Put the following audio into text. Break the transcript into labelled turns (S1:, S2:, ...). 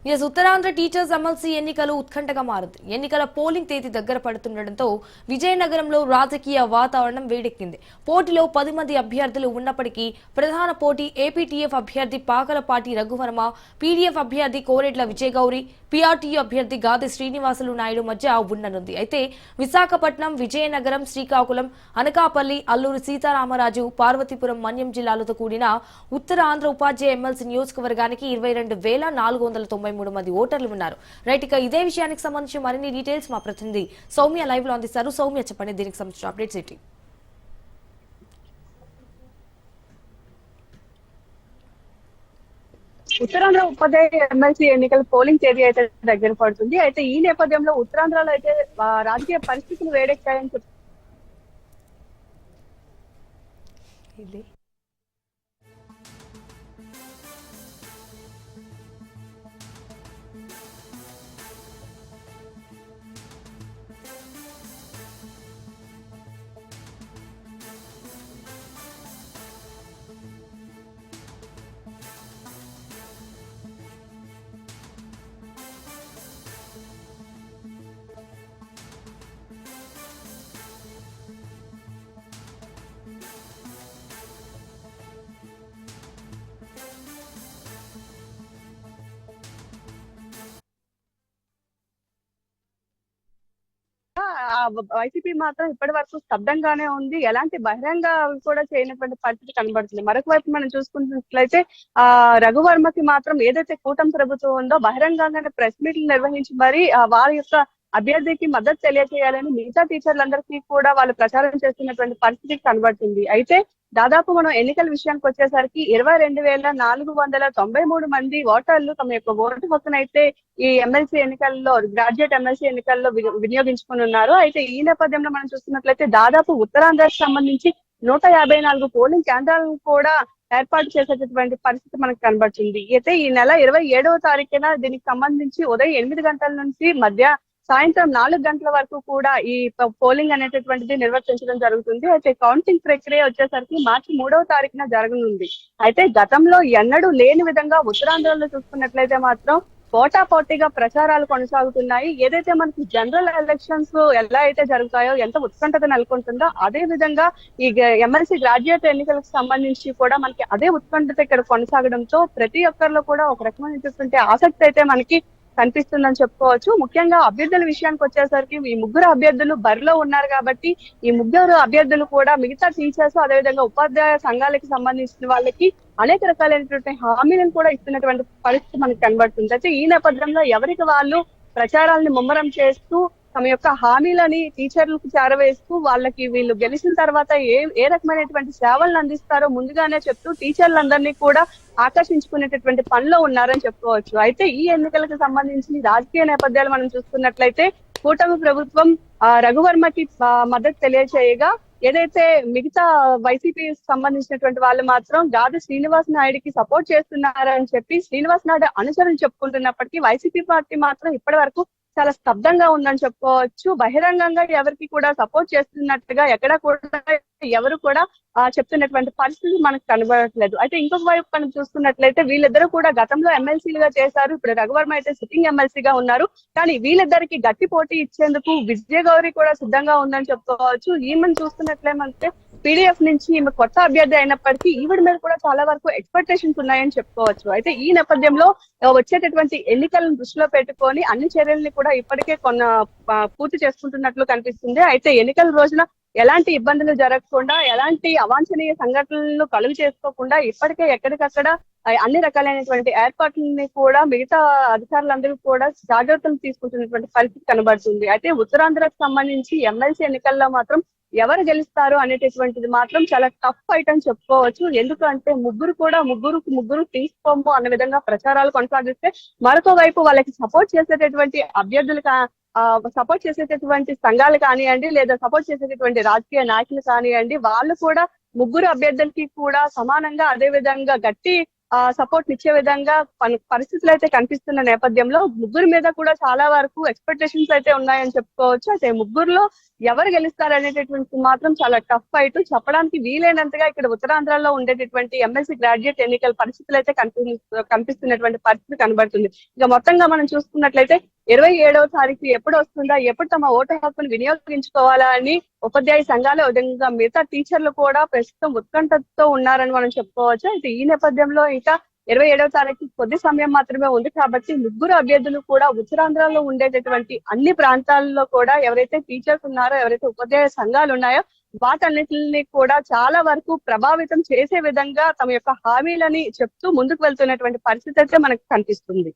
S1: Uttarandhra teachers MLC ఎన్నికలు ఉత్కంఠగా మారింది. ఎన్నికల పోలింగ్ తేదీ దగ్గర పడుతుండటంతో విజయనగరంలో రాజకీయ వాతావరణం వేడెక్కింది. పోటీలో 10 మంది అభ్యర్థులు ఉన్నప్పటికీ ప్రధాన పోటీ ఏపీటీఎఫ్ అభ్యర్థి పాకలపాటి రఘువర్మ, పీడీఎఫ్ అభ్యర్థి కోరెడ్ల విజయగౌరి, పీఆర్టీయూ అభ్యర్థి గాది శ్రీనివాసులు నాయుడు మధ్య ఉండనుంది. అయితే విశాఖపట్నం, విజయనగరం, శ్రీకాకుళం, అనకాపల్లి, అల్లూరు సీతారామరాజు, పార్వతీపురం, మన్యం జిల్లాలతో కూడిన ఉత్తరాంధ్ర ఉపాధ్యాయ ఎమ్మెల్సీ నియోజకవర్గానికి 22,493 మంది ఓటర్లు ఉన్నారు. రైట్, ఇక ఇదే విషయానికి సంబంధించి మరిన్ని డీటెయిల్స్ మా ప్రతినిధి సౌమ్య లైవ్ లో అందిస్తారు. సౌమ్య, చెప్పండి దీనికి సంబంధించిన అప్డేట్స్ ఏంటి?
S2: ఉత్తరాంధ్ర ఉపాధ్యాయ ఎమ్మెల్సీ ఎన్నికల పోలింగ్ తేదీ అయితే దగ్గర పడుతుంది. అయితే ఈ నేపథ్యంలో ఉత్తరాంధ్రలో అయితే రాజకీయ పరిస్థితులు వేడెక్కాయని చెప్పి వైసీపీ మాత్రం ఇప్పటి వరకు స్తబ్దంగానే ఉంది. ఎలాంటి బహిరంగ కూడా చేయనటువంటి పరిస్థితి కనబడుతుంది. మరొక వైపు మనం చూసుకున్నట్లయితే రఘువర్మకి మాత్రం ఏదైతే కూటమి ప్రభుత్వం ఉందో బహిరంగంగానే ప్రెస్ మీట్లు నిర్వహించి మరి వారి యొక్క అభ్యర్థికి మద్దతు తెలియజేయాలని మిగతా టీచర్లందరికీ కూడా వాళ్ళు ప్రచారం చేస్తున్నటువంటి పరిస్థితి కనబడుతుంది. అయితే దాదాపు మనం ఎన్నికల విషయానికి వచ్చేసరికి 22,493 మంది ఓటర్లు తమ యొక్క ఓటు హక్కునైతే ఈ ఎమ్మెల్సీ ఎన్నికల్లో, గ్రాడ్యుయేట్ ఎమ్మెల్సీ ఎన్నికల్లో వినియోగించుకుని ఉన్నారు. అయితే ఈ నేపథ్యంలో మనం చూస్తున్నట్లయితే దాదాపు ఉత్తరాంధ్రకు సంబంధించి 154 పోలింగ్ కేంద్రాలను కూడా ఏర్పాటు చేసేటటువంటి పరిస్థితి మనకు కనబడుతుంది. అయితే ఈ నెల 27వ తారీఖున దీనికి సంబంధించి ఉదయం 8 గంటల నుంచి సాయంత్రం 4 గంటల వరకు కూడా ఈ పోలింగ్ అనేటటువంటిది నిర్వర్తించడం జరుగుతుంది. అయితే కౌంటింగ్ ప్రక్రియ వచ్చేసరికి మార్చి 3వ తారీఖున జరగనుంది. అయితే గతంలో ఎన్నడూ లేని విధంగా ఉత్తరాంధ్రలో చూసుకున్నట్లయితే మాత్రం పోటాపోటీగా ప్రచారాలు కొనసాగుతున్నాయి. ఏదైతే మనకి జనరల్ ఎలక్షన్స్ ఎలా అయితే జరుగుతాయో, ఎంత ఉత్కంఠత నెలకొంటుందో అదే విధంగా ఈ ఎమ్మెల్సీ గ్రాడ్యుయేట్ ఎన్నికలకు సంబంధించి కూడా మనకి అదే ఉత్కంఠత ఇక్కడ కొనసాగడంతో ప్రతి ఒక్కరిలో కూడా ఒక రకమైనటువంటి ఆసక్తి అయితే మనకి కనిపిస్తుందని చెప్పుకోవచ్చు. ముఖ్యంగా అభ్యర్థుల విషయానికి వచ్చేసరికి ఈ ముగ్గురు అభ్యర్థులు బరిలో ఉన్నారు కాబట్టి ఈ ముగ్గురు అభ్యర్థులు కూడా మిగతా టీచర్స్, అదేవిధంగా ఉపాధ్యాయ సంఘాలకు సంబంధించిన వాళ్ళకి అనేక రకాలైనటువంటి హామీలను కూడా ఇస్తున్నటువంటి పరిస్థితి మనకు కనబడుతుంది. అయితే ఈ నేపథ్యంలో ఎవరికి వాళ్ళు ప్రచారాలను ముమ్మరం చేస్తూ తమ యొక్క హామీలని టీచర్లకు చేరవేస్తూ వాళ్ళకి వీళ్ళు గెలిచిన తర్వాత ఏ రకమైనటువంటి సేవలను అందిస్తారో ముందుగానే చెప్తూ టీచర్లందరినీ కూడా ఆకర్షించుకునేటటువంటి పనిలో ఉన్నారని చెప్పుకోవచ్చు. అయితే ఈ ఎన్నికలకు సంబంధించి రాజకీయ నేపథ్యాలు మనం చూసుకున్నట్లయితే కూటమి ప్రభుత్వం రఘువర్మకి మద్దతు తెలియజేయగా, ఏదైతే మిగతా వైసీపీ సంబంధించినటువంటి వాళ్ళు మాత్రం గాది శ్రీనివాస్ నాయుడికి సపోర్ట్ చేస్తున్నారని చెప్పి శ్రీనివాస్ నాయుడు అనుచరులు చెప్పుకుంటున్నప్పటికీ వైసీపీ పార్టీ మాత్రం ఇప్పటి వరకు చాలా స్తబ్దంగా ఉందని చెప్పుకోవచ్చు. బహిరంగంగా ఎవరికి కూడా సపోర్ట్ చేస్తున్నట్టుగా ఎక్కడా కూడా ఎవరు కూడా చెప్తున్నటువంటి పరిస్థితి మనకు కనబడట్లేదు. అయితే ఇంకొక వైపు మనం చూసుకున్నట్లయితే వీళ్ళిద్దరూ కూడా గతంలో ఎమ్మెల్సీలుగా చేశారు. ఇప్పుడు రఘువర్మ అయితే సిట్టింగ్ ఎమ్మెల్సీగా ఉన్నారు. కానీ వీళ్ళిద్దరికి గట్టి పోటీ ఇచ్చేందుకు విజయగౌరి కూడా సిద్ధంగా ఉందని చెప్పుకోవచ్చు. ఈమెను చూస్తున్నట్లేమంటే పీడీఎఫ్ నుంచి ఈమె కొత్త అభ్యర్థి అయినప్పటికీ ఈవిడ మీద కూడా చాలా వరకు ఎక్స్పెక్టేషన్స్ ఉన్నాయని చెప్పుకోవచ్చు. అయితే ఈ నేపథ్యంలో వచ్చేటటువంటి ఎన్నికలను దృష్టిలో పెట్టుకొని అన్ని చర్యల్ని కూడా ఇప్పటికే పూర్తి చేసుకుంటున్నట్లు కనిపిస్తుంది. అయితే ఎన్నికల రోజున ఎలాంటి ఇబ్బందులు జరగకుండా, ఎలాంటి అవాంఛనీయ సంఘటనలను కలుగు చేసుకోకుండా ఇప్పటికే ఎక్కడికక్కడ అన్ని రకాలైనటువంటి ఏర్పాట్లని కూడా మిగతా అధికారులందరూ కూడా జాగ్రత్తలు తీసుకుంటున్నటువంటి పరిస్థితి కనబడుతుంది. అయితే ఉత్తరాంధ్రకు సంబంధించి ఎమ్మెల్సీ ఎన్నికల్లో మాత్రం ఎవరు గెలుస్తారు అనేటటువంటిది మాత్రం చాలా టఫ్ ఫైట్ అని చెప్పుకోవచ్చు. ఎందుకంటే ముగ్గురు తీసుకోము అన్న విధంగా ప్రచారాలు కొనసాగిస్తే, మరొక వైపు వాళ్ళకి సపోర్ట్ చేసేటటువంటి అభ్యర్థులు సపోర్ట్ చేసేటటువంటి సంఘాలు కానివ్వండి, లేదా సపోర్ట్ చేసేటటువంటి రాజకీయ నాయకులు కానివ్వండి, వాళ్ళు కూడా ముగ్గురు అభ్యర్థులకి కూడా సమానంగా అదే విధంగా గట్టి సపోర్ట్ ఇచ్చే విధంగా పరిస్థితులు అయితే కనిపిస్తున్న నేపథ్యంలో ముగ్గురు మీద కూడా చాలా వరకు ఎక్స్పెక్టేషన్స్ అయితే ఉన్నాయని చెప్పుకోవచ్చు. అయితే ముగ్గురులో ఎవరు గెలుస్తారు అనేటటువంటి మాత్రం చాలా టఫ్ ఫైట్. చెప్పడానికి వీలైనంతగా ఇక్కడ ఉత్తరాంధ్రలో ఉండేటటువంటి ఎమ్మెల్సీ గ్రాడ్యుయేట్ ఎన్నికల పరిస్థితులు అయితే కనిపిస్తున్నటువంటి పరిస్థితి కనబడుతుంది. ఇక మొత్తంగా మనం చూసుకున్నట్లయితే 27వ తారీఖు ఎప్పుడు వస్తుందా, ఎప్పుడు తమ ఓటు హక్కును వినియోగించుకోవాలా అని ఉపాధ్యాయ సంఘాల విధంగా మిగతా టీచర్లు కూడా ప్రస్తుతం ఉత్కంఠతో ఉన్నారని మనం చెప్పుకోవచ్చు. అయితే ఈ నేపథ్యంలో ఇంకా 27వ తారీఖు కొద్ది సమయం మాత్రమే ఉంది కాబట్టి ముగ్గురు అభ్యర్థులు కూడా ఉత్తరాంధ్రలో ఉండేటటువంటి అన్ని ప్రాంతాల్లో కూడా ఎవరైతే టీచర్స్ ఉన్నారో, ఎవరైతే ఉపాధ్యాయ సంఘాలు ఉన్నాయో వాటన్నిటిని కూడా చాలా వరకు ప్రభావితం చేసే విధంగా తమ యొక్క హామీలని చెప్తూ ముందుకు వెళ్తున్నటువంటి పరిస్థితి అయితే మనకు కనిపిస్తుంది.